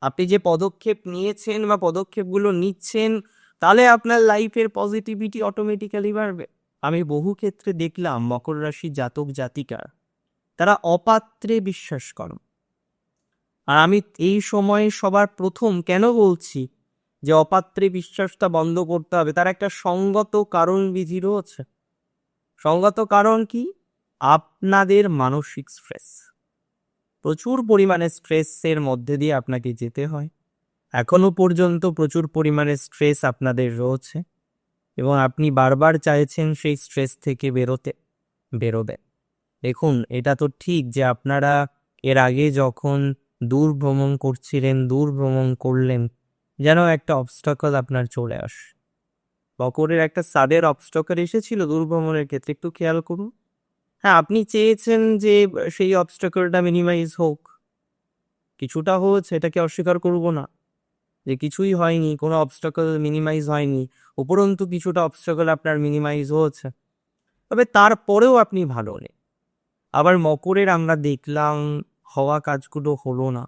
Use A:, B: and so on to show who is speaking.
A: আপনি যে পদক্ষেপ নিয়েছেন বা পদক্ষেপগুলো নিচ্ছেন, তাহলে আপনার লাইফের পজিটিভিটি অটোমেটিক্যালি বাড়বে। আমি বহু ক্ষেত্রে দেখলাম মকর রাশির জাতক জাতিকা তারা অপাত্রে বিশ্বাস করে। আর আমি এই সময়ে সবার প্রথম কেন বলছি যে অপাত্রে বিশ্বাসটা বন্ধ করতে হবে, তার একটা সঙ্গত কারণ বিধি রয়েছে। সঙ্গত কারণ কি? আপনাদের মানসিক স্ট্রেস, প্রচুর পরিমাণে স্ট্রেসের মধ্যে দিয়ে আপনাকে যেতে হয়। এখনো পর্যন্ত প্রচুর পরিমাণে স্ট্রেস আপনাদের রয়েছে এবং আপনি বারবার চাইছেন সেই স্ট্রেস থেকে বেরোবে। দেখুন, এটা তো ঠিক যে আপনারা এর আগে যখন দূর ভ্রমণ করছিলেন, দূর ভ্রমণ করলেন, যেন একটা অবস্টাকল আপনার চলে আসে। মকরের একটা সাডেন অবস্টাকল এসেছিল দূর ভ্রমণের ক্ষেত্রে, একটু খেয়াল করুন। হ্যাঁ, আপনি চেয়েছেন যে সেই অবস্টাকলটা মিনিমাইজ হোক, কিছুটা হয়েছে, এটাকে অস্বীকার করব না যে কিছুই হয়নি, কোনো অবস্টাকল মিনিমাইজ হয়নি। উপরন্তু কিছুটা অবস্টাকল আপনার মিনিমাইজ হয়েছে, তবে তারপরেও আপনি ভালো নেই। আবার মকরের আমরা দেখলাম হওয়া কাজগুলো হলো না,